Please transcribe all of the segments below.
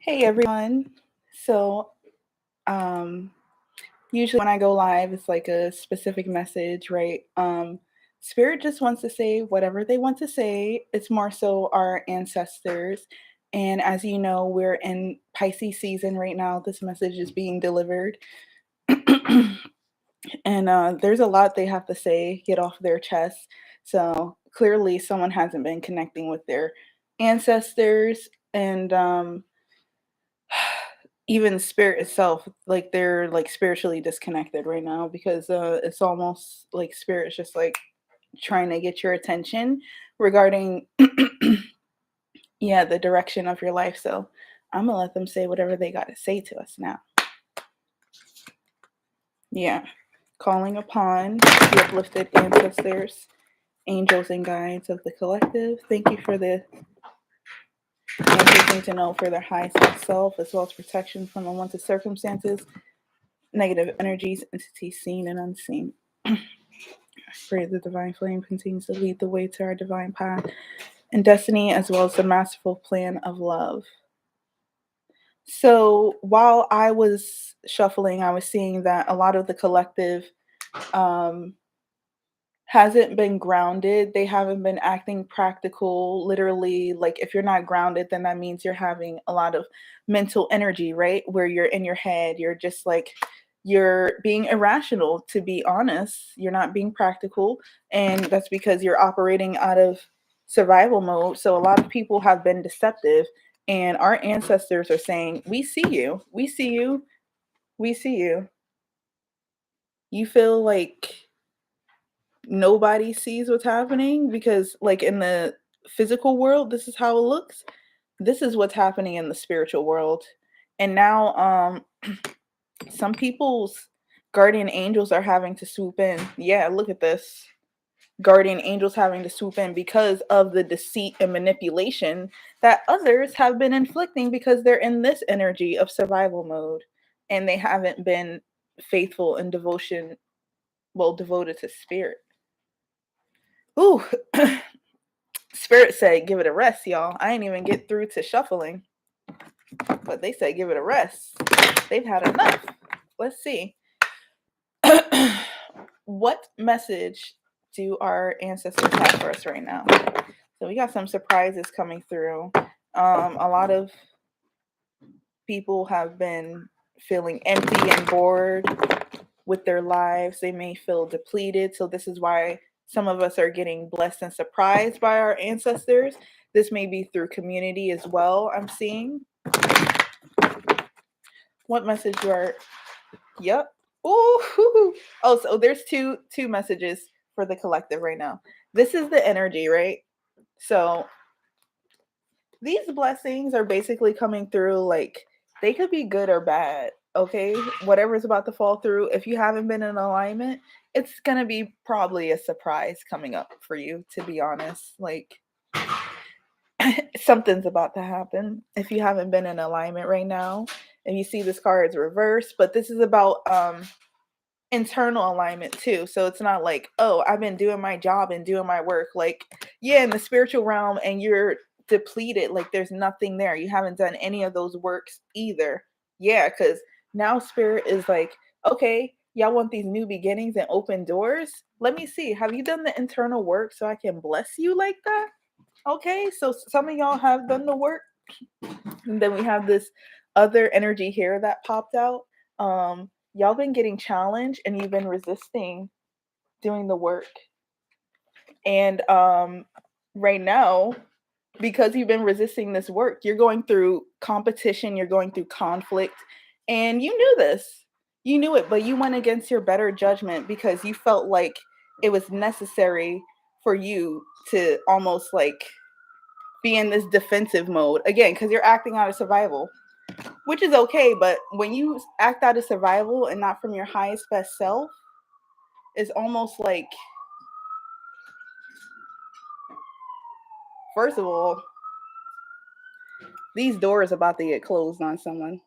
Hey everyone. So, um, usually when I go live, it's like a specific message, right? Spirit just wants to say whatever they want to say. It's more so our ancestors. And as you know, we're in Pisces season right now. This message is being delivered. And there's a lot they have to say, get off their chest. So clearly, someone hasn't been connecting with their ancestors. And even spirit itself, like they're like spiritually disconnected right now because it's almost like spirit's just like trying to get your attention regarding yeah, the direction of your life. So I'm gonna let them say whatever they got to say to us now. Yeah, calling upon the uplifted ancestors, angels and guides of the collective. Thank you for the answers need to know for their highest self, as well as protection from unwanted circumstances, negative energies, entities seen and unseen. I pray the divine flame continues to lead the way to our divine path and destiny, as well as the masterful plan of love. So while I was shuffling, I was seeing that a lot of the collective um, hasn't been grounded. They haven't been acting practical. Literally, like if you're not grounded, then that means you're having a lot of mental energy, right? Where you're in your head, you're just like, you're being irrational, to be honest. You're not being practical. And that's because you're operating out of survival mode. So a lot of people have been deceptive. And our ancestors are saying, we see you. We see you. We see you. You feel like nobody sees what's happening because like in the physical world this is how it looks. This is what's happening in the spiritual world. And now some people's guardian angels are having to swoop in. Yeah, look at this. Guardian angels having to swoop in because of the deceit and manipulation that others have been inflicting because they're in this energy of survival mode and they haven't been faithful and devotion, well, devoted to spirit. Ooh, Spirit said, give it a rest, y'all. I ain't even get through to shuffling, but they said, give it a rest. They've had enough. Let's see. What message do our ancestors have for us right now? So we got some surprises coming through. A lot of people have been feeling empty and bored with their lives. They may feel depleted. So this is why some of us are getting blessed and surprised by our ancestors. This may be through community as well, I'm seeing. What message are, yep. Ooh, oh, so there's two messages for the collective right now. This is the energy, right? So these blessings are basically coming through, like they could be good or bad. Okay, whatever's about to fall through, if you haven't been in alignment, it's gonna be probably a surprise coming up for you, to be honest. Like something's about to happen if you haven't been in alignment right now. And you see this card is reversed, but this is about internal alignment too. So it's not like, oh, I've been doing my job and doing my work. Like, yeah, in the spiritual realm, and you're depleted. Like, there's nothing there. You haven't done any of those works either. Yeah, because now spirit is like, okay, y'all want these new beginnings and open doors? Let me see. Have you done the internal work so I can bless you like that? Okay, so some of y'all have done the work. And then we have this other energy here that popped out. Y'all been getting challenged and you've been resisting doing the work. And right now, because you've been resisting this work, you're going through competition, you're going through conflict, and you knew this. You knew it, but you went against your better judgment because you felt like it was necessary for you to almost like be in this defensive mode again because you're acting out of survival, which is okay. But when you act out of survival and not from your highest best self, it's almost like, first of all, these doors about to get closed on someone.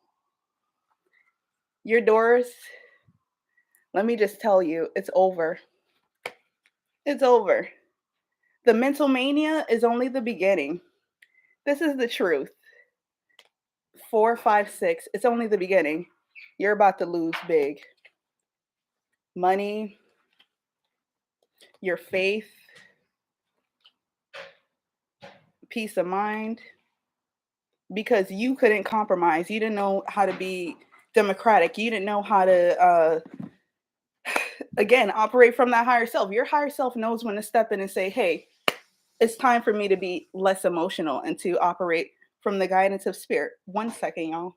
Your doors, let me just tell you, it's over. It's over. The mental mania is only the beginning. This is the truth. 4, 5, 6. It's only the beginning. You're about to lose big. Money, your faith, peace of mind, because you couldn't compromise. You didn't know how to be democratic. You didn't know how to, again, operate from that higher self. Your higher self knows when to step in and say, hey, it's time for me to be less emotional and to operate from the guidance of spirit. 1 second, y'all.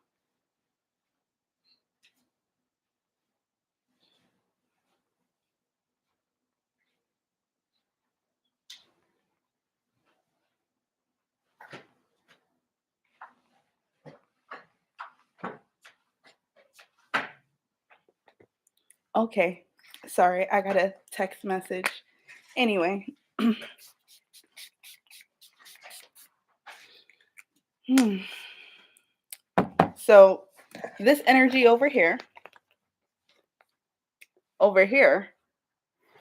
Okay. Sorry, I got a text message. Anyway, so this energy over here,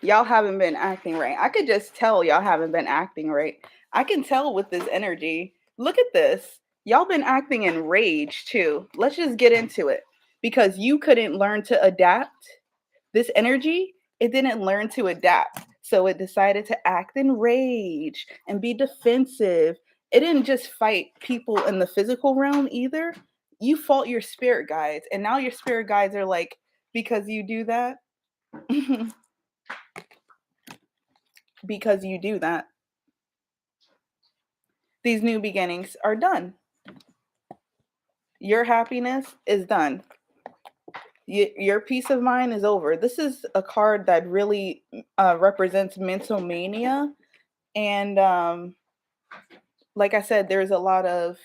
y'all haven't been acting right. I could just tell y'all haven't been acting right. I can tell with this energy. Look at this. Y'all been acting in rage too. Let's just get into it. Because you couldn't learn to adapt. This energy, it didn't learn to adapt. So it decided to act in rage and be defensive. It didn't just fight people in the physical realm either. You fought your spirit guides. And now your spirit guides are like, because you do that, because you do that, these new beginnings are done. Your happiness is done. Your peace of mind is over. This is a card that really represents mental mania. And like I said, there's a lot of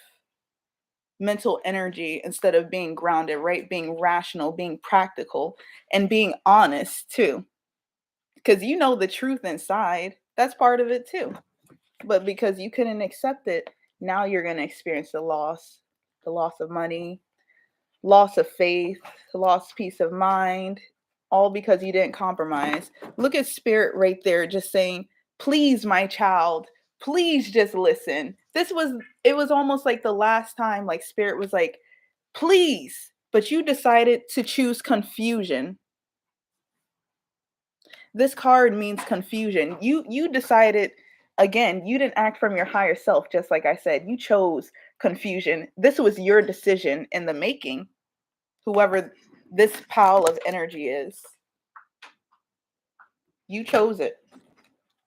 mental energy instead of being grounded, right? Being rational, being practical, and being honest too. Because you know the truth inside. That's part of it too. But because you couldn't accept it, now you're going to experience the loss of money, loss of faith, lost peace of mind, all because you didn't compromise. Look at spirit right there, just saying, please, my child, please just listen. It was almost like the last time, like spirit was like, please, but you decided to choose confusion. This card means confusion. You decided, again, you didn't act from your higher self, just like I said. You chose confusion. This was your decision in the making. Whoever this pile of energy is, you chose it.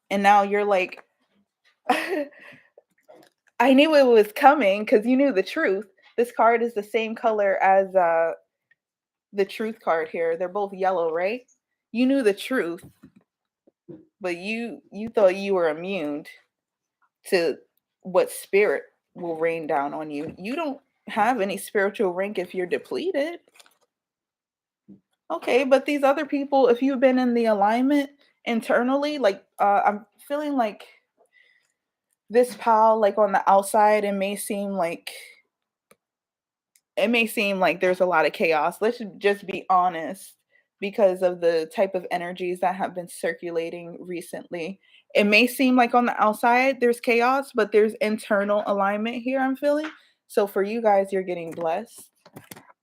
And now you're like, I knew it was coming because you knew the truth. This card is the same color as the truth card here. They're both yellow, right? You knew the truth, but you thought you were immune to what spirit will rain down on you. You don't have any spiritual rank if you're depleted. Okay, but these other people, if you've been in the alignment internally, like I'm feeling like this pile, like on the outside, it may seem like there's a lot of chaos. Let's just be honest because of the type of energies that have been circulating recently. It may seem like on the outside there's chaos, but there's internal alignment here, I'm feeling. So for you guys, you're getting blessed.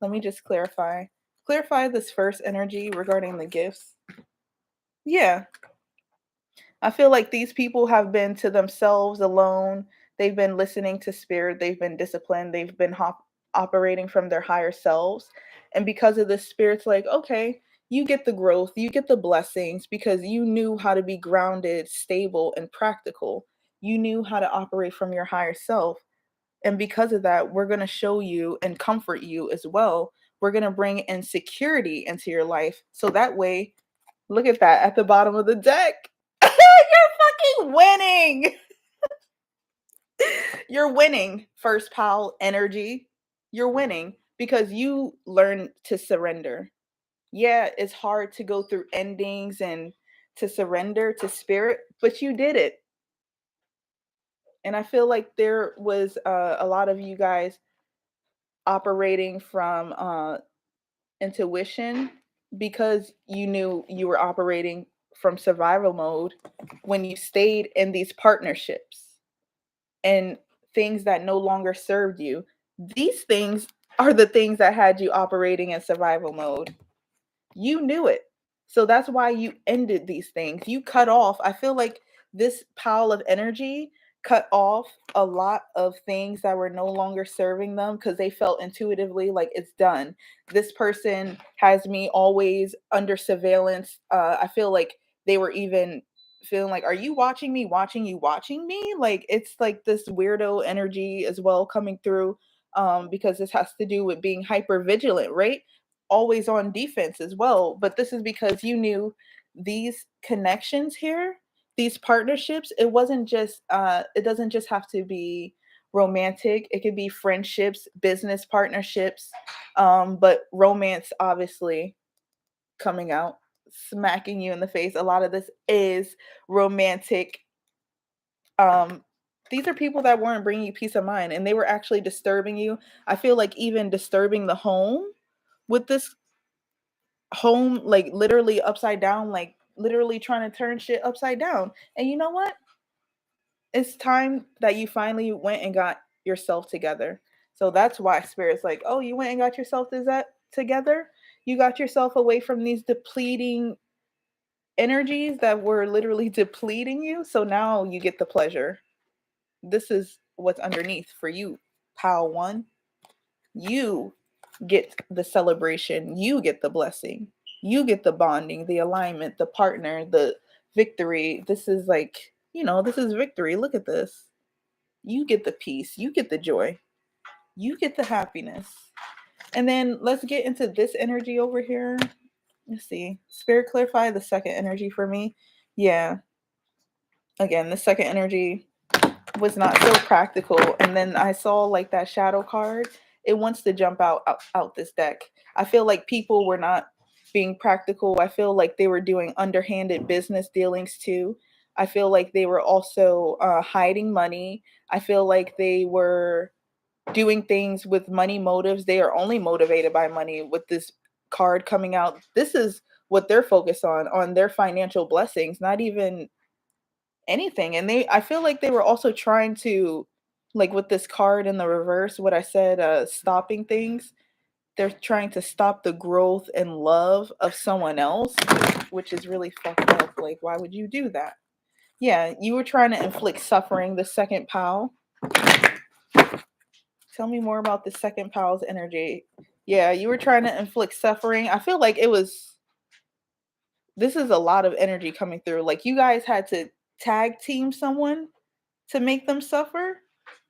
Let me just clarify. Clarify this first energy regarding the gifts. Yeah, I feel like these people have been to themselves alone. They've been listening to spirit. They've been disciplined. They've been operating from their higher selves. And because of this, spirit's like, okay, you get the growth, you get the blessings because you knew how to be grounded, stable, and practical. You knew how to operate from your higher self. And because of that, we're going to show you and comfort you as well. We're going to bring in security into your life. So that way, look at that at the bottom of the deck. You're fucking winning. You're winning, first pal energy. You're winning because you learn to surrender. Yeah, it's hard to go through endings and to surrender to spirit, but you did it. And I feel like there was a lot of you guys operating from intuition because you knew you were operating from survival mode when you stayed in these partnerships and things that no longer served you. These things are the things that had you operating in survival mode. You knew it. So that's why you ended these things. You cut off. I feel like this pile of energy cut off a lot of things that were no longer serving them because they felt intuitively like it's done. This person has me always under surveillance. I feel like they were even feeling like, are you watching me, watching you, watching me? Like it's like this weirdo energy as well coming through, because this has to do with being hyper vigilant, right? Always on defense as well. But this is because you knew these connections here, these partnerships, it wasn't just it doesn't just have to be romantic. It could be friendships, business partnerships, but romance obviously coming out, smacking you in the face. A lot of this is romantic. Um, these are people that weren't bringing you peace of mind and they were actually disturbing you. I feel like even disturbing the home with this home, like literally upside down, like literally trying to turn shit upside down. And you know what? It's time that you finally went and got yourself together. So that's why Spirit's like, oh, you went and got yourself together. You got yourself away from these depleting energies that were literally depleting you. So now you get the pleasure. This is what's underneath for you, pal one. You get the celebration, you get the blessing, you get the bonding, the alignment, the partner, the victory. This is like, this is victory. Look at this. You get the peace, you get the joy, you get the happiness. And then let's get into this energy over here. Let's see. Spirit clarify the second energy for me. Yeah. Again, the second energy was not so practical. And then I saw like that shadow card. It wants to jump out this deck. I feel like people were not being practical. I feel like they were doing underhanded business dealings too. I feel like they were also hiding money. I feel like they were doing things with money motives. They are only motivated by money with this card coming out. This is what they're focused on their financial blessings, not even anything. And I feel like they were also trying to, like with this card in the reverse, what I said, stopping things. They're trying to stop the growth and love of someone else, which is really fucked up. Like, why would you do that? Yeah, you were trying to inflict suffering, the second pal. Tell me more about the second pal's energy. Yeah, you were trying to inflict suffering. I feel like this is a lot of energy coming through. Like you guys had to tag team someone to make them suffer.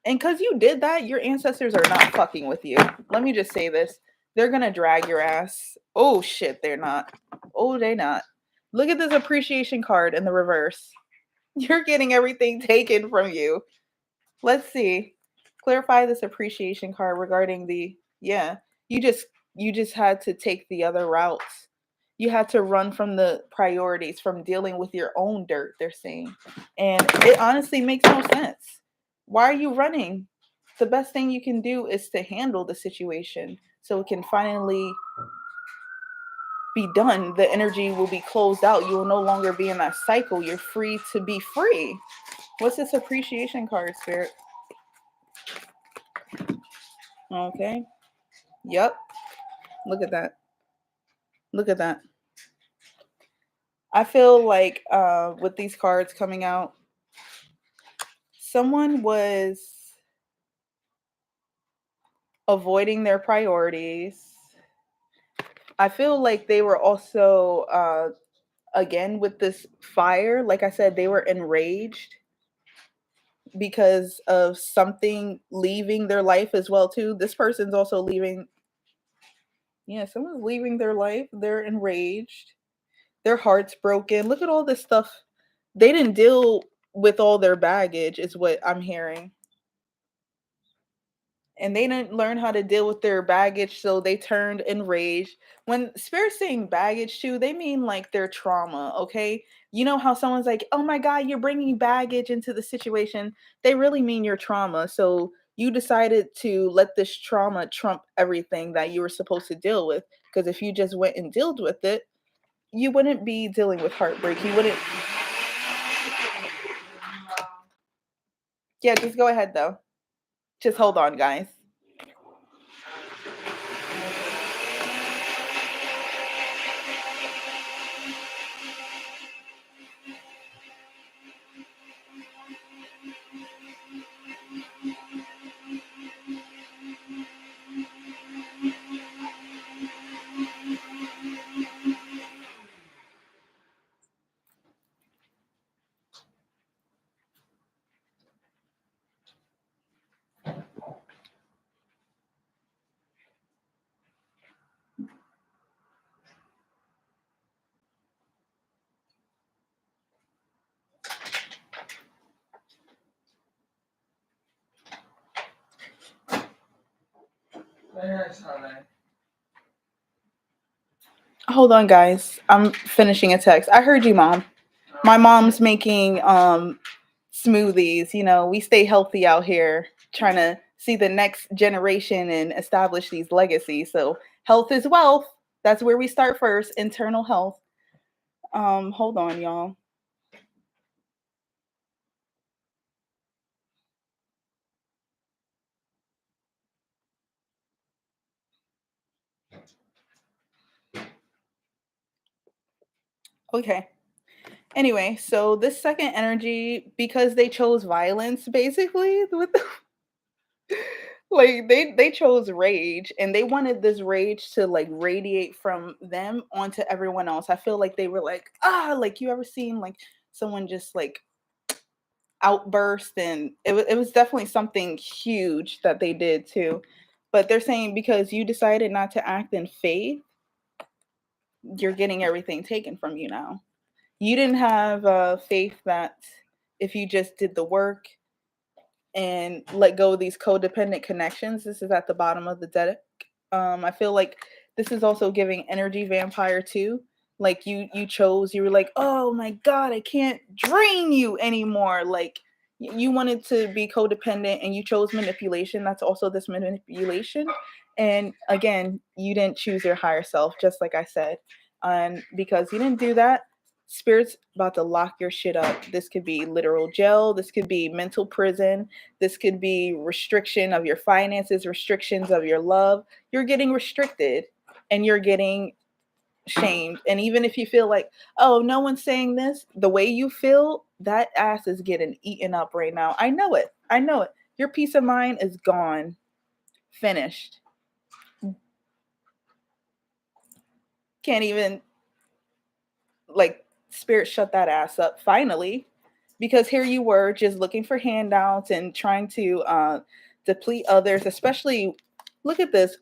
And because you did that, your ancestors are not fucking with you. Let me just say this. They're going to drag your ass. Oh, shit, they're not. Oh, they not. Look at this appreciation card in the reverse. You're getting everything taken from you. Let's see. Clarify this appreciation card regarding yeah. You just you just had to take the other routes. You had to run from the priorities, from dealing with your own dirt, they're saying. And it honestly makes no sense. Why are you running? The best thing you can do is to handle the situation so it can finally be done. The energy will be closed out. You will no longer be in that cycle. You're free to be free. What's this appreciation card, Spirit? Okay. Yep. Look at that. Look at that. I feel like with these cards coming out, someone was avoiding their priorities. I feel like they were also, again, with this fire, like I said, they were enraged because of something leaving their life as well too. This person's also leaving. Yeah, someone's leaving their life. They're enraged. Their heart's broken. Look at all this stuff. They didn't deal with all their baggage, is what I'm hearing. And they didn't learn how to deal with their baggage, so they turned enraged. When Spirit's saying baggage too, they mean like their trauma, okay? You know how someone's like, oh my God, you're bringing baggage into the situation. They really mean your trauma. So you decided to let this trauma trump everything that you were supposed to deal with. Because if you just went and dealt with it, you wouldn't be dealing with heartbreak. You wouldn't. Yeah, just go ahead though. Just hold on, guys. Hold on, guys. I'm finishing a text. I heard you, Mom. My mom's making smoothies. You know, we stay healthy out here, trying to see the next generation and establish these legacies. So health is wealth. That's where we start first. Internal health. Hold on, y'all. Okay. Anyway, so this second energy, because they chose violence, basically, with the, like they chose rage, and they wanted this rage to like radiate from them onto everyone else. I feel like they were like, like you ever seen like someone just like outburst, and it was definitely something huge that they did too. But they're saying because you decided not to act in faith, you're getting everything taken from you now. You didn't have faith that if you just did the work and let go of these codependent connections. This is at the bottom of the deck. I feel like this is also giving energy vampire too. Like you chose, you were like, oh my god, I can't drain you anymore. Like you wanted to be codependent and you chose manipulation. That's also this manipulation. And again, you didn't choose your higher self, just like I said. And because you didn't do that, spirit's about to lock your shit up. This could be literal jail. This could be mental prison. This could be restriction of your finances, restrictions of your love. You're getting restricted and you're getting shamed. And even if you feel like, oh, no one's saying this, the way you feel, that ass is getting eaten up right now. I know it. I know it. Your peace of mind is gone. Finished. Can't even like spirit shut that ass up finally, because here you were just looking for handouts and trying to deplete others, especially look at this,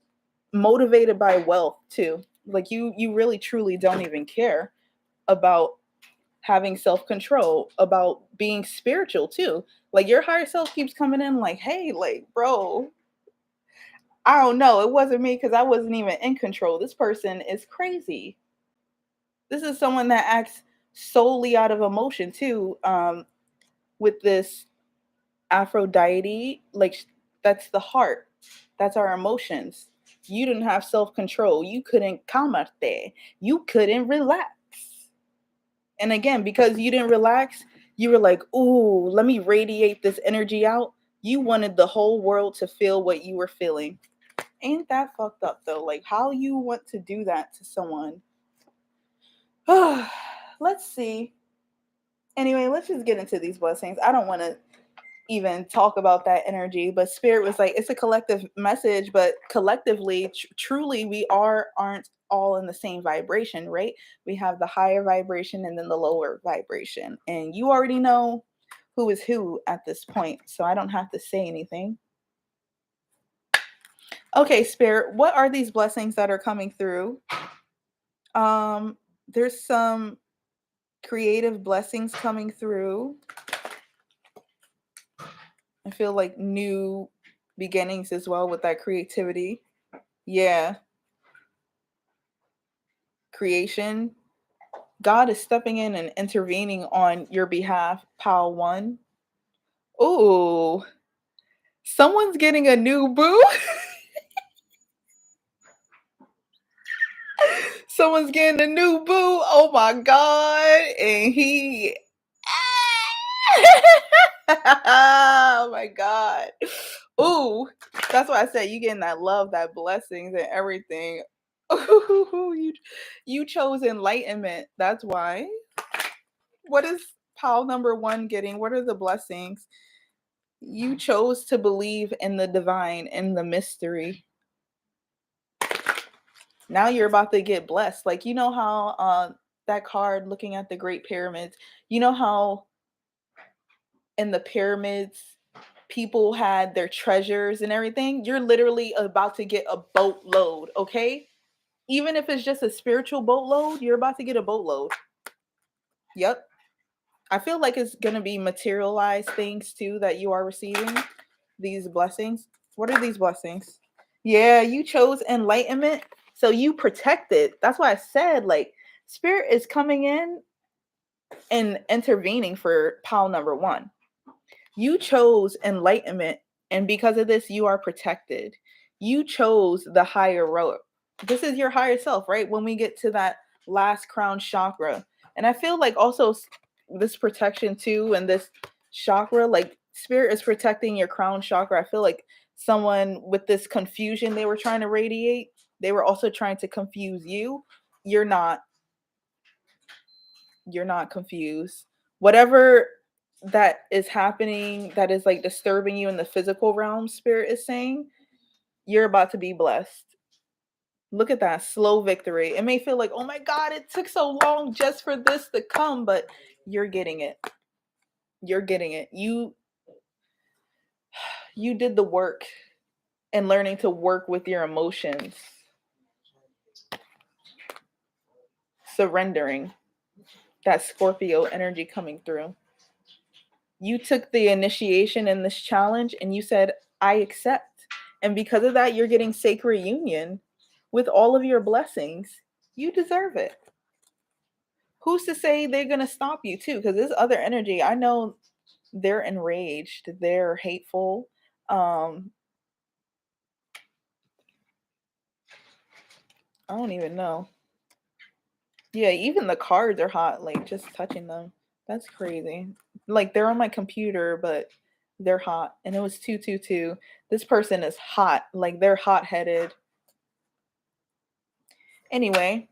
motivated by wealth too. Like you really truly don't even care about having self-control, about being spiritual too. Like your higher self keeps coming in like, hey, like bro, I don't know, it wasn't me because I wasn't even in control. This person is crazy. This is someone that acts solely out of emotion too. With this Aphrodite, like that's the heart. That's our emotions. You didn't have self-control. You couldn't calmarte. You couldn't relax. And again, because you didn't relax, you were like, ooh, let me radiate this energy out. You wanted the whole world to feel what you were feeling. Ain't that fucked up though? Like how you want to do that to someone. Let's see. Anyway, let's just get into these blessings. I don't want to even talk about that energy, but spirit was like, it's a collective message, but collectively, truly, we aren't all in the same vibration, right? We have the higher vibration and then the lower vibration, and you already know who is who at this point, so I don't have to say anything. Okay, spirit, what are these blessings that are coming through? There's some creative blessings coming through. I feel like new beginnings as well with that creativity. Yeah, creation. God is stepping in and intervening on your behalf. Pile one. Ooh, someone's getting a new boo. Someone's getting a new boo. Oh my god. And he oh my god. Ooh, that's why I said you getting that love, that blessings and everything. Ooh, you chose enlightenment. That's why. What is pile number one getting? What are the blessings? You chose to believe in the divine, in the mystery. Now you're about to get blessed. Like you know how that card looking at the Great Pyramids. You know how in the pyramids people had their treasures and everything. You're literally about to get a boatload. Okay, even if it's just a spiritual boatload, you're about to get a boatload. Yep. I feel like it's gonna be materialized things too that you are receiving. These blessings. What are these blessings? Yeah, you chose enlightenment, so you protected. That's why I said, like, spirit is coming in and intervening for pile number one. You chose enlightenment, and because of this, you are protected. You chose the higher road. This is your higher self, right? When we get to that last crown chakra. And I feel like also this protection too, and this chakra, like spirit is protecting your crown chakra. I feel like someone with this confusion they were trying to radiate, they were also trying to confuse you. You're not you're not confused. Whatever that is happening that is like disturbing you in the physical realm, spirit is saying, you're about to be blessed. Look at that slow victory. It may feel like, oh my God, it took so long just for this to come, but you're getting it. You're getting it. You did the work and learning to work with your emotions, surrendering, that Scorpio energy coming through. You took the initiation in this challenge and you said, I accept. And because of that, you're getting sacred union with all of your blessings. You deserve it. Who's to say they're going to stop you too? Because this other energy, I know they're enraged, they're hateful. Um, I don't even know. Yeah, even the cards are hot, like just touching them. That's crazy. Like they're on my computer, but they're hot. And it was 222. This person is hot. Like they're hot headed. Anyway,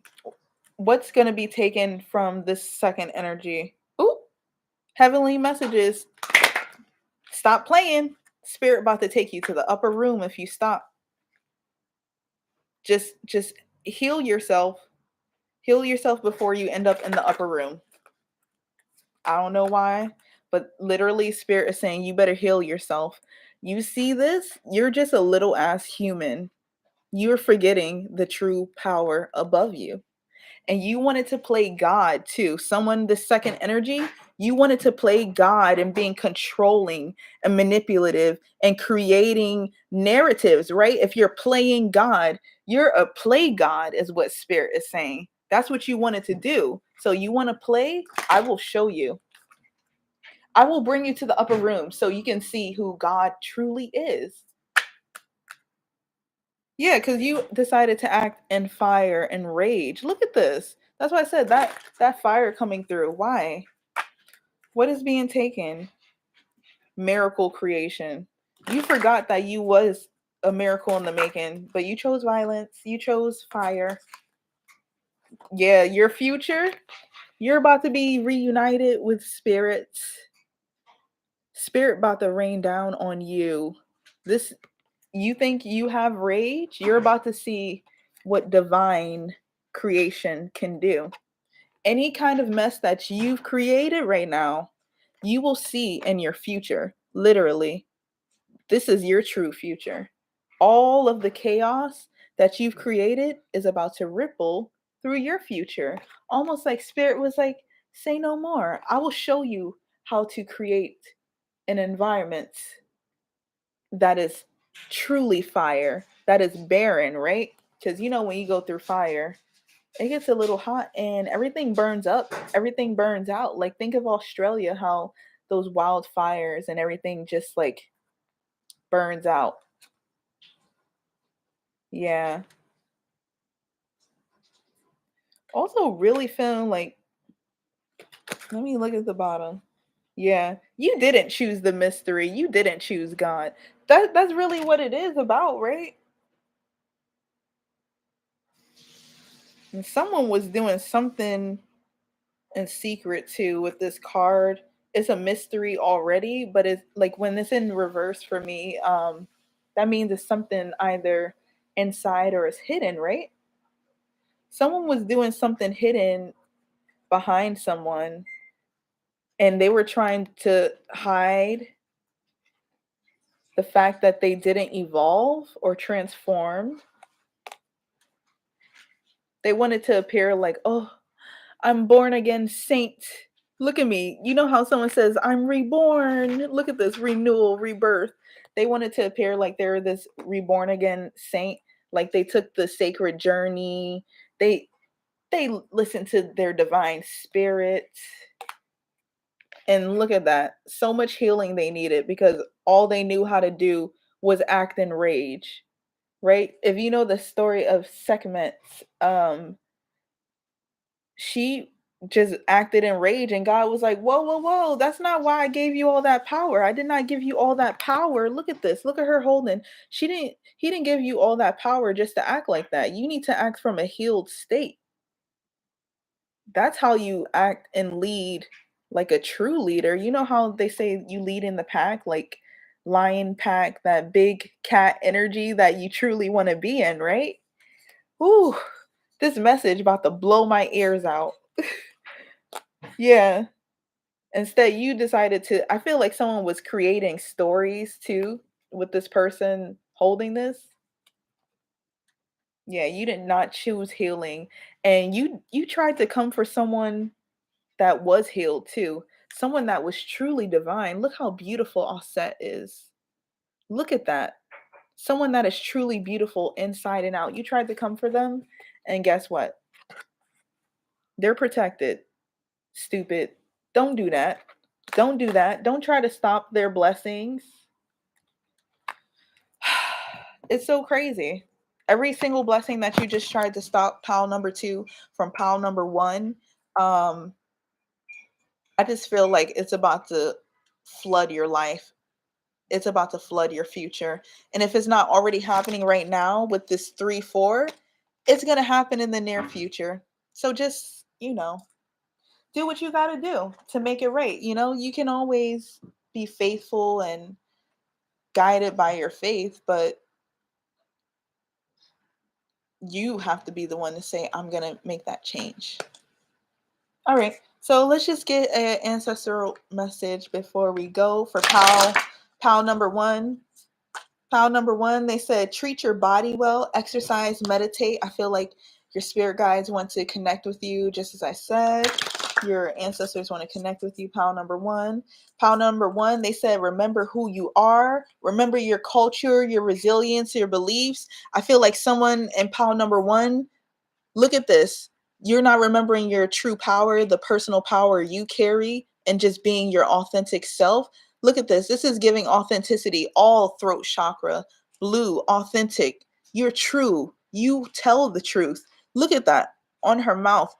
what's going to be taken from this second energy? Ooh, heavenly messages. Stop playing. Spirit about to take you to the upper room if you stop. Just heal yourself. Heal yourself before you end up in the upper room. I don't know why, but literally spirit is saying you better heal yourself. You see this? You're just a little ass human. You're forgetting the true power above you. And you wanted to play God too. Someone, the second energy, you wanted to play God and being controlling and manipulative and creating narratives, right? If you're playing God, you're a play God, is what spirit is saying. That's what you wanted to do. So you want to play? I will show you. I will bring you to the upper room so you can see who God truly is. Yeah, because you decided to act in fire and rage. Look at this. That's why I said that fire coming through. Why? What is being taken? Miracle creation. You forgot that you was a miracle in the making, but you chose violence. You chose fire. Yeah, your future. You're about to be reunited with spirits. Spirit about to rain down on you. This you think you have rage? You're about to see what divine creation can do. Any kind of mess that you've created right now, you will see in your future. Literally, this is your true future. All of the chaos that you've created is about to ripple through your future. Almost like spirit was like, say no more. I will show you how to create an environment that is truly fire, that is barren, right? Because you know, when you go through fire, it gets a little hot and everything burns up, everything burns out. Like, think of Australia, how those wildfires and everything just like burns out. Yeah. Also, really feeling like, let me look at the bottom. Yeah, you didn't choose the mystery. You didn't choose God. That's really what it is about, right? And someone was doing something in secret too with this card. It's a mystery already, but it's like when it's in reverse for me, that means it's something either inside or is hidden, right? Someone was doing something hidden behind someone and they were trying to hide the fact that they didn't evolve or transform. They wanted to appear like, oh, I'm born again saint. Look at me. You know how someone says, I'm reborn. Look at this renewal, rebirth. They wanted to appear like they were this reborn again saint, like they took the sacred journey. They they listened to their divine spirit. And look at that. So much healing they needed because all they knew how to do was act in rage, right? If you know the story of Sekhmet, she just acted in rage and God was like, "Whoa, whoa, whoa. That's not why I gave you all that power. I did not give you all that power. Look at this. Look at her holding. She didn't He didn't give you all that power just to act like that. You need to act from a healed state. That's how you act and lead like a true leader. You know how they say you lead in the pack, like lion pack, that big cat energy that you truly want to be in, right? Ooh, this message about to blow my ears out. Yeah. Instead, you decided to, I feel like someone was creating stories too with this person holding this. Yeah, you did not choose healing. And you tried to come for someone that was healed too. Someone that was truly divine. Look how beautiful Osset is. Look at that. Someone that is truly beautiful inside and out. You tried to come for them, and guess what? They're protected. Stupid. Don't do that. Don't do that. Don't try to stop their blessings. It's so crazy. Every single blessing that you just tried to stop pile number two from pile number one, um, I just feel like it's about to flood your life. It's about to flood your future. And if it's not already happening right now with this 3-4, it's going to happen in the near future. So just, do what you got to do to make it right. You can always be faithful and guided by your faith, but you have to be the one to say, I'm going to make that change. All right. So let's just get an ancestral message before we go for pal number one. Pile number one, they said treat your body well, exercise, meditate. I feel like your spirit guides want to connect with you, just as I said. Your ancestors want to connect with you. Pile number one. Pile number one, they said remember who you are, remember your culture, your resilience, your beliefs. I feel like someone in pile number one, look at this. You're not remembering your true power, the personal power you carry, and just being your authentic self. Look at this. This is giving authenticity, all throat chakra, blue, authentic. You're true. You tell the truth. Look at that on her mouth.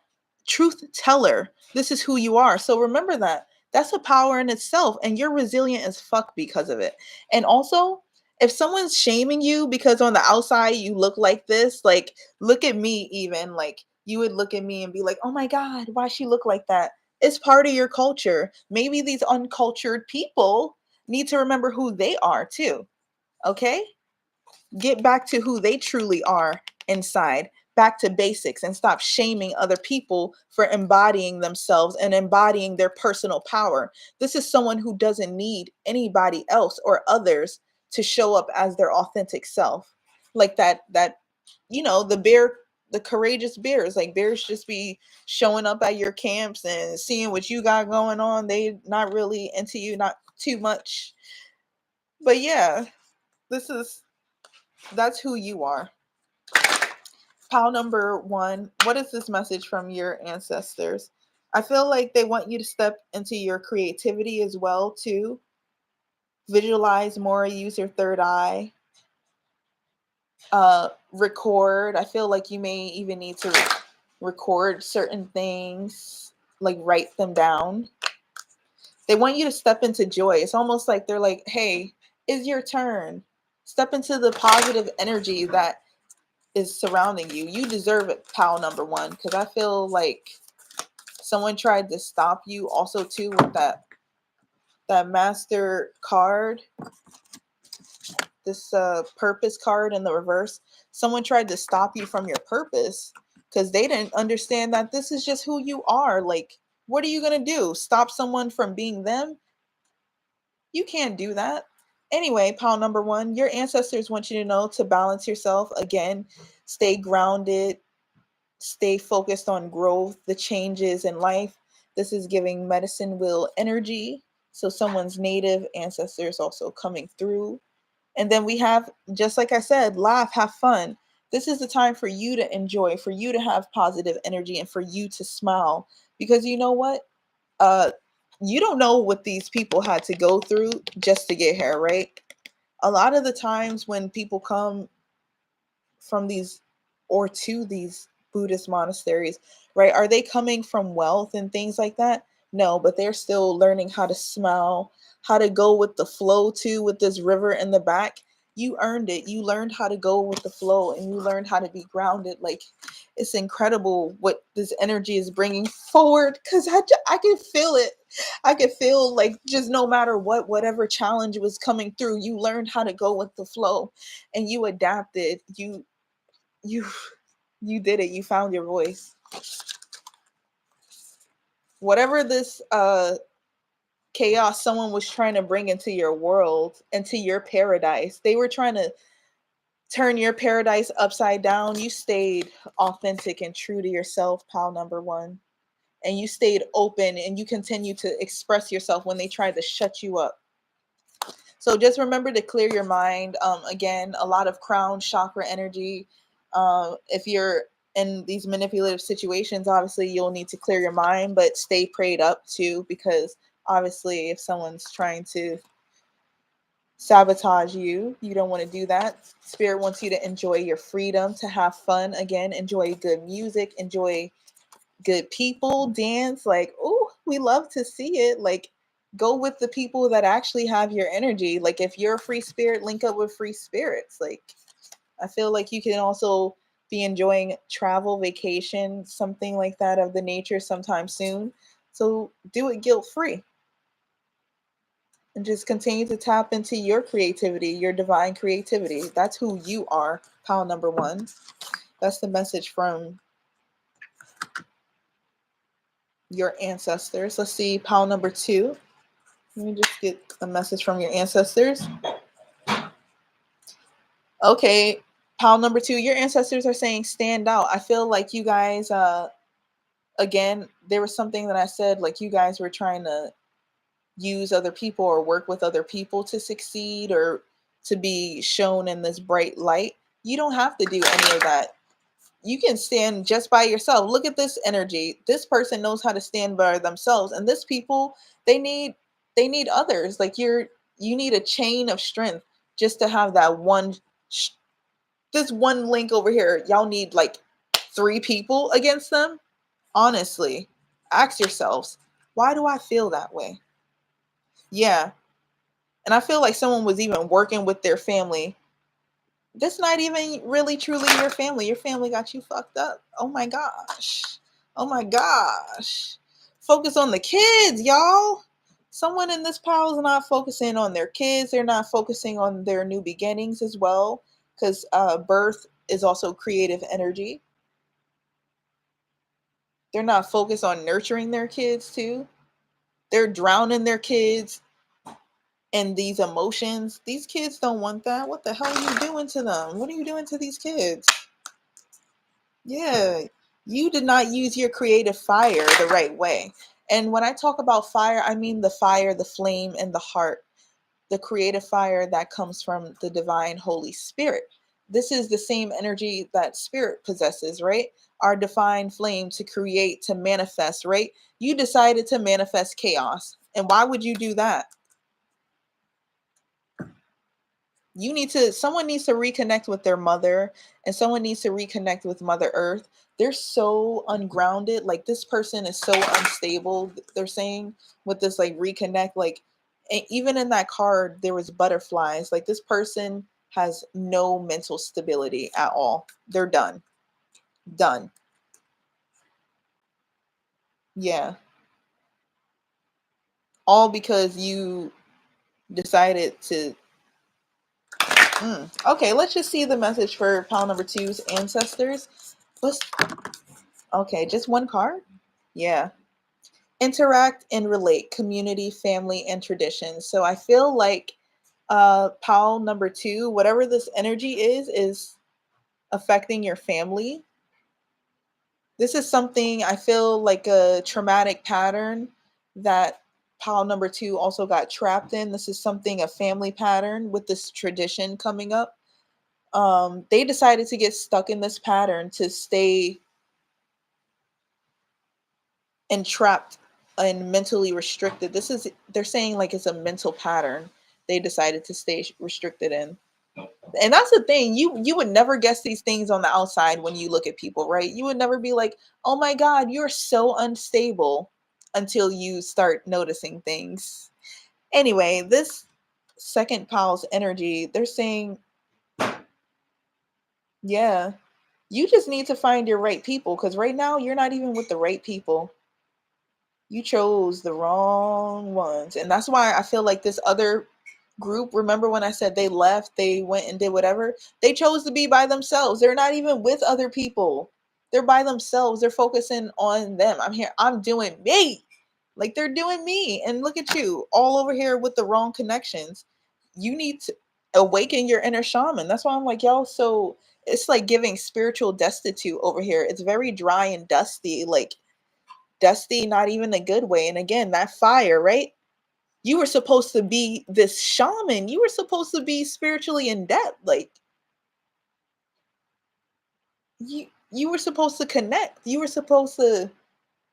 Truth teller. This is who you are. So remember that. That's a power in itself, and you're resilient as fuck because of it. And also, if someone's shaming you because on the outside you look like this, like look at me even, like you would look at me and be like, oh my God, why she look like that? It's part of your culture. Maybe these uncultured people need to remember who they are too. Okay? Get back to who they truly are inside, back to basics, and stop shaming other people for embodying themselves and embodying their personal power. This is someone who doesn't need anybody else or others to show up as their authentic self. Like the courageous bears, like bears just be showing up at your camps and seeing what you got going on. They not really into you, not too much. But yeah, this is that's who you are. Pile number one, what is this message from your ancestors? I feel like they want you to step into your creativity as well, too. Visualize more, use your third eye. Record. I feel like you may even need to record certain things, like write them down. They want you to step into joy. It's almost like they're like, hey, it's your turn. Step into the positive energy that is surrounding you. You deserve it, pal number one, because I feel like someone tried to stop you also too with that master card, this purpose card in the reverse. Someone tried to stop you from your purpose because they didn't understand that this is just who you are. Like, what are you gonna do? Stop someone from being them? You can't do that. Anyway, pal number one, your ancestors want you to know to balance yourself again, stay grounded, stay focused on growth, the changes in life. This is giving medicine wheel energy. So someone's native ancestors also coming through. And then we have, just like I said, laugh, have fun. This is the time for you to enjoy, for you to have positive energy, and for you to smile. Because you know what? Uh, you don't know what these people had to go through just to get here, right? A lot of the times when people come from these or to these Buddhist monasteries, right? Are they coming from wealth and things like that? No, but they're still learning how to smell, how to go with the flow too, with this river in the back. You earned it. You learned how to go with the flow and you learned how to be grounded. Like, it's incredible what this energy is bringing forward because I can feel it. I could feel like just no matter what, whatever challenge was coming through, you learned how to go with the flow and you adapted. You you did it. You found your voice. Whatever this chaos someone was trying to bring into your world, into your paradise, they were trying to turn your paradise upside down. You stayed authentic and true to yourself, pal number one. And you stayed open and you continue to express yourself when they tried to shut you up. So just remember to clear your mind. Again, a lot of crown chakra energy. If you're in these manipulative situations, obviously you'll need to clear your mind, but stay prayed up too, because obviously if someone's trying to sabotage you, you don't want to do that. Spirit wants you to enjoy your freedom, to have fun. Again, enjoy good music, enjoy good people, dance. Like, oh, we love to see it. Like, go with the people that actually have your energy. Like, if you're a free spirit, link up with free spirits. Like, I feel like you can also be enjoying travel, vacation, something like that of the nature sometime soon. So do it guilt free and just continue to tap into your creativity, your divine creativity. That's who you are, pile number one. That's the message from your ancestors. Let's see, pile number two. Let me just get a message from your ancestors. Okay, pile number two, your ancestors are saying stand out. I feel like you guys, again, there was something that I said, like you guys were trying to use other people or work with other people to succeed or to be shown in this bright light. You don't have to do any of that. You can stand just by yourself. Look at this energy. This person knows how to stand by themselves, and this people, they need others. Like you need a chain of strength just to have that one this one link over here. Y'all need like three people against them. Honestly, ask yourselves, why do I feel that way? Yeah, and I feel like someone was even working with their family. That's not even really truly your family. Your family got you fucked up. Oh my gosh. Oh my gosh. Focus on the kids, y'all. Someone in this pile is not focusing on their kids. They're not focusing on their new beginnings as well. Because birth is also creative energy. They're not focused on nurturing their kids too. They're drowning their kids in these emotions. These kids don't want that. What the hell are you doing to them? What are you doing to these kids? Yeah, you did not use your creative fire the right way. And when I talk about fire, I mean the fire, the flame, and the heart, the creative fire that comes from the divine Holy Spirit. This is the same energy that spirit possesses, right? Our divine flame to create, to manifest, right? You decided to manifest chaos. And why would you do that? Someone needs to reconnect with their mother and someone needs to reconnect with Mother Earth. They're so ungrounded. Like this person is so unstable. They're saying with this like reconnect, like even in that card there was butterflies. Like this person has no mental stability at all. They're done. Done. Yeah. All because you decided to Okay, let's just see the message for pile number two's ancestors. Let's Okay, just one card? Yeah. Interact and relate, community, family, and traditions. So I feel like pile number two, whatever this energy is affecting your family. This is something I feel like a traumatic pattern that pile number 2 also got trapped in. This is something, a family pattern with this tradition coming up. They decided to get stuck in this pattern to stay entrapped and mentally restricted. This is, they're saying like it's a mental pattern they decided to stay restricted in. And that's the thing, you would never guess these things on the outside when you look at people, right? You would never be like, oh my god, you're so unstable, until you start noticing things. Anyway, this second pile's energy, they're saying, yeah, you just need to find your right people, because right now you're not even with the right people. You chose the wrong ones. And that's why I feel like this other group, remember when I said they left, they went and did whatever? They chose to be by themselves. They're not even with other people. They're by themselves. They're focusing on them. I'm here. I'm doing me. Like they're doing me. And look at you all over here with the wrong connections. You need to awaken your inner shaman. That's why I'm like, y'all, so it's like giving spiritual destitute over here. It's very dry and dusty. Like dusty, not even a good way. And again, that fire, right? You were supposed to be this shaman. You were supposed to be spiritually in depth. Like you were supposed to connect. You were supposed to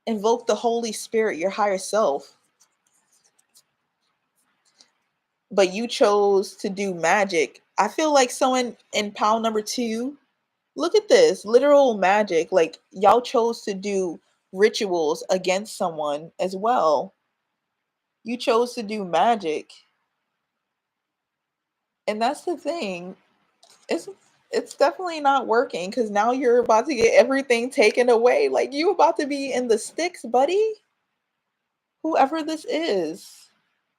invoke the Holy Spirit, your higher self. But you chose to do magic. I feel like someone in pile number 2, look at this, literal magic. Like y'all chose to do rituals against someone as well. You chose to do magic. And that's the thing. It's it's definitely not working, because now you're about to get everything taken away. Like you about to be in the sticks, buddy. Whoever this is,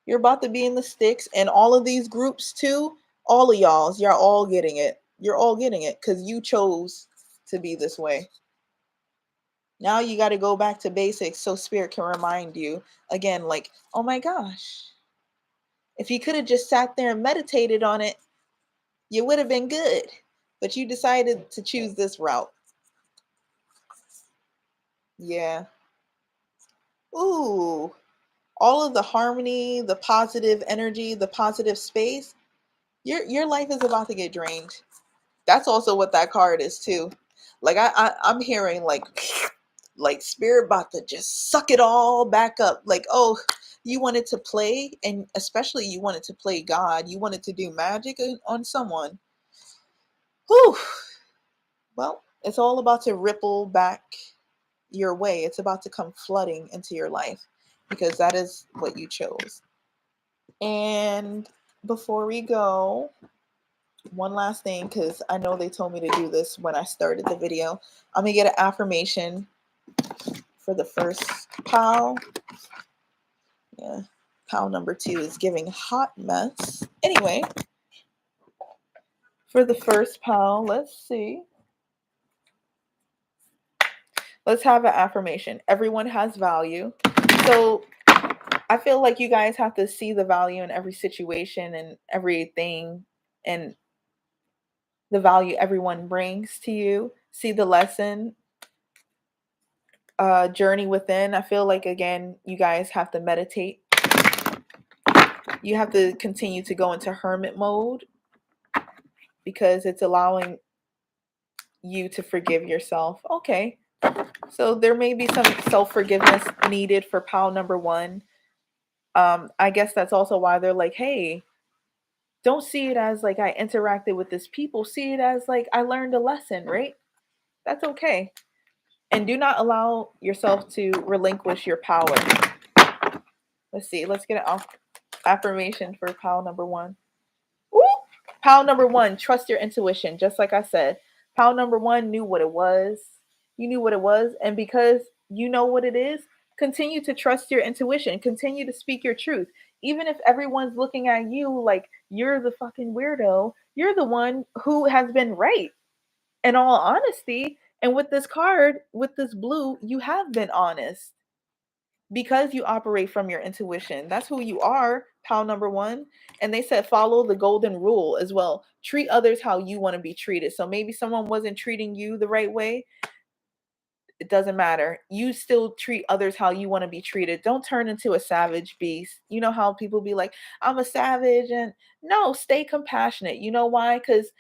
you're about to be in the sticks, and all of these groups too. All of y'all's, you're all getting it. You're all getting it because you chose to be this way. Now you got to go back to basics so spirit can remind you again. Like, oh my gosh, if you could have just sat there and meditated on it, you would have been good. But you decided to choose this route. Yeah. Ooh, all of the harmony, the positive energy, the positive space. Your life is about to get drained. That's also what that card is too. Like I'm hearing like spirit about to just suck it all back up. Like, oh, you wanted to play, and especially you wanted to play God. You wanted to do magic on someone. Whew. Well, it's all about to ripple back your way. It's about to come flooding into your life because that is what you chose. And before we go, one last thing, because I know they told me to do this when I started the video. I'm going to get an affirmation for the first pile. Yeah, pile number 2 is giving hot mess. Anyway, for the first pile, let's see. Let's have an affirmation. Everyone has value. So I feel like you guys have to see the value in every situation and everything, and the value everyone brings to you. See the lesson, journey within. I feel like, again, you guys have to meditate. You have to continue to go into hermit mode because it's allowing you to forgive yourself. Okay. So there may be some self forgiveness needed for pile number 1. I guess that's also why they're like, hey, don't see it as like I interacted with this people. See it as like I learned a lesson, right? That's okay. And do not allow yourself to relinquish your power. Let's see. Let's get an affirmation for pile number 1. Woo! Pile number 1, trust your intuition. Just like I said, pile number 1 knew what it was. You knew what it was. And because you know what it is, continue to trust your intuition. Continue to speak your truth. Even if everyone's looking at you like you're the fucking weirdo, you're the one who has been right. In all honesty. And with this card, with this blue, you have been honest because you operate from your intuition. That's who you are, pal number 1. And they said follow the golden rule as well. Treat others how you want to be treated. So maybe someone wasn't treating you the right way. It doesn't matter. You still treat others how you want to be treated. Don't turn into a savage beast. You know how people be like, I'm a savage. And no, stay compassionate. You know why? Because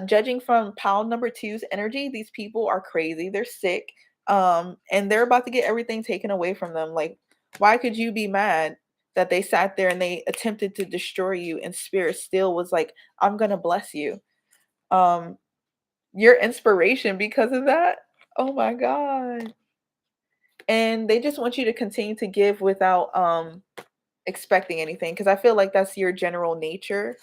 judging from pile number two's energy, these people are crazy. They're sick. And they're about to get everything taken away from them. Like, why could you be mad that they sat there and they attempted to destroy you, and spirit still was like, I'm gonna bless you. Um, your inspiration because of that. Oh my God. And they just want you to continue to give without expecting anything, because I feel like that's your general nature.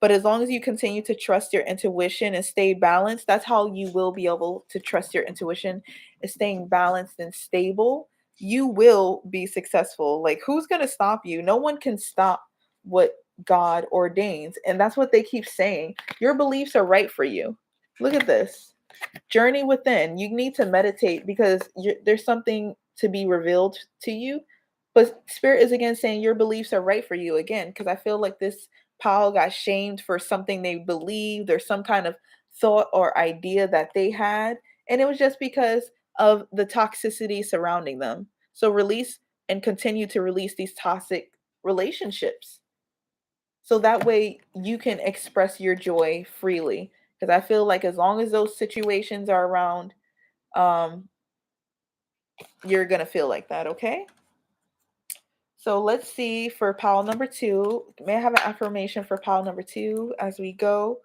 But as long as you continue to trust your intuition and stay balanced, that's how you will be able to trust your intuition, is staying balanced and stable. You will be successful. Like, who's going to stop you? No one can stop what God ordains. And that's what they keep saying. Your beliefs are right for you. Look at this. Journey within. You need to meditate because there's something to be revealed to you. But spirit is again saying your beliefs are right for you again, because I feel like this Powell got shamed for something they believed or some kind of thought or idea that they had. And it was just because of the toxicity surrounding them. So release and continue to release these toxic relationships. So that way you can express your joy freely. Because I feel like as long as those situations are around, um, you're going to feel like that, okay? So let's see for pile number two. May I have an affirmation for pile number two as we go?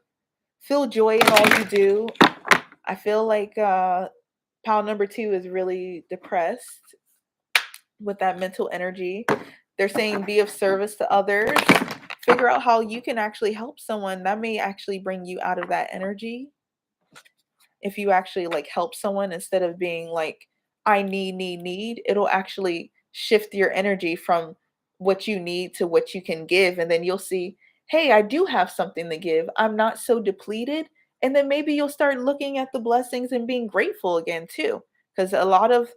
Feel joy in all you do. I feel like pile number two is really depressed with that mental energy. They're saying be of service to others. Figure out how you can actually help someone. That may actually bring you out of that energy. If you actually like help someone instead of being like, I need, it'll actually shift your energy from what you need to what you can give. And then you'll see, hey, I do have something to give. I'm not so depleted. And then maybe you'll start looking at the blessings and being grateful again too. Because a lot of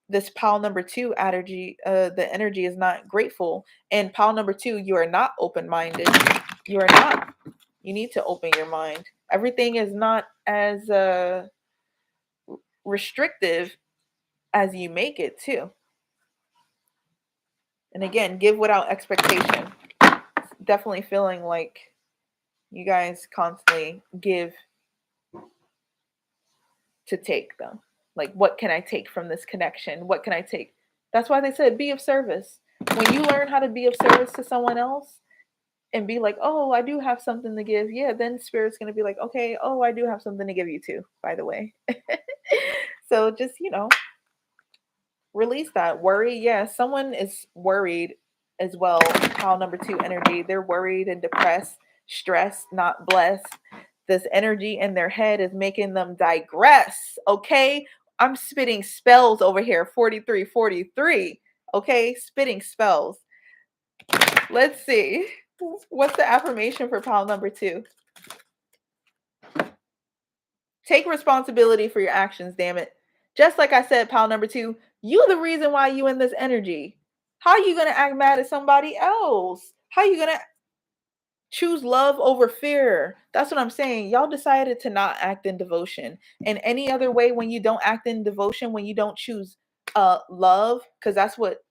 this pile number two energy, the energy is not grateful. And pile number two, you are not open-minded. You are not. You need to open your mind. Everything is not as restrictive as you make it too. And again, give without expectation. Definitely feeling like you guys constantly give to take them. Like, what can I take from this connection? What can I take? That's why they said be of service. When you learn how to be of service to someone else and be like, oh, I do have something to give. Yeah, then spirit's going to be like, okay, oh, I do have something to give you too, by the way. So just, release that worry. Yeah, someone is worried as well. Pile number two energy. They're worried and depressed, stressed, not blessed. This energy in their head is making them digress. Okay. I'm spitting spells over here. 43, 43. Okay. Spitting spells. Let's see. What's the affirmation for pile number two? Take responsibility for your actions, damn it. Just like I said, pile number two, you the reason why you in this energy. How are you gonna act mad at somebody else? How are you gonna choose love over fear? That's what I'm saying. Y'all decided to not act in devotion. And any other way, when you don't act in devotion, when you don't choose love, because that's what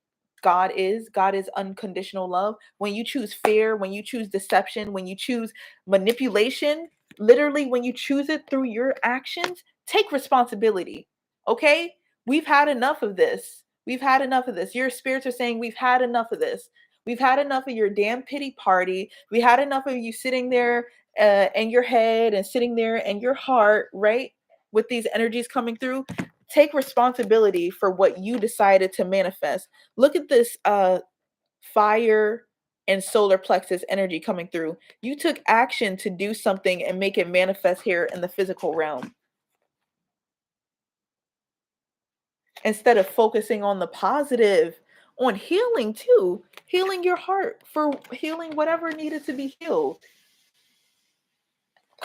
God is. God is unconditional love. When you choose fear, when you choose deception, when you choose manipulation, literally when you choose it through your actions, take responsibility. Okay? We've had enough of this. We've had enough of this. Your spirits are saying we've had enough of this. We've had enough of your damn pity party. We had enough of you sitting there in your head and sitting there in your heart, right? With these energies coming through. Take responsibility for what you decided to manifest. Look at this fire and solar plexus energy coming through. You took action to do something and make it manifest here in the physical realm. Instead of focusing on the positive, on healing too, healing your heart, for healing whatever needed to be healed.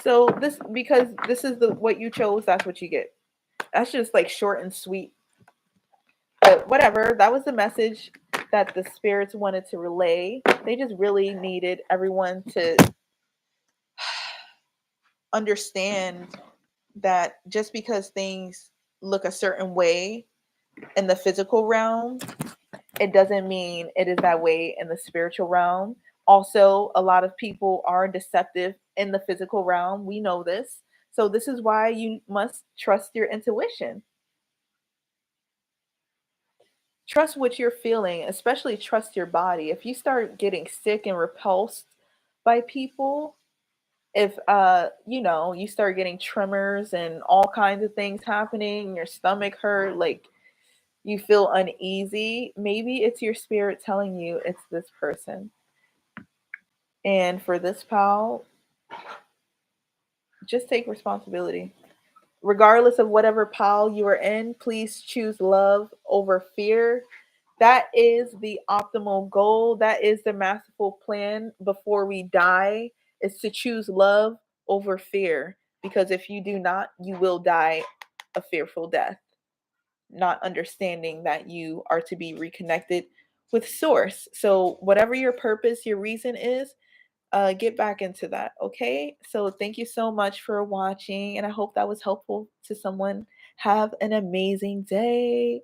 So this, because this is the what you chose, that's what you get. That's just like short and sweet. But whatever, that was the message that the spirits wanted to relay. They just really needed everyone to understand that just because things look a certain way in the physical realm, it doesn't mean it is that way in the spiritual realm. Also, a lot of people are deceptive in the physical realm. We know this. So, this is why you must trust your intuition. Trust what you're feeling, especially trust your body. If you start getting sick and repulsed by people, if you start getting tremors and all kinds of things happening, your stomach hurt, like you feel uneasy, maybe it's your spirit telling you it's this person. And for this pal, just take responsibility. Regardless of whatever pile you are in, please choose love over fear. That is the optimal goal. That is the masterful plan before we die, is to choose love over fear. Because if you do not, you will die a fearful death, not understanding that you are to be reconnected with source. So whatever your purpose, your reason is, get back into that. Okay. So thank you so much for watching, and I hope that was helpful to someone. Have an amazing day.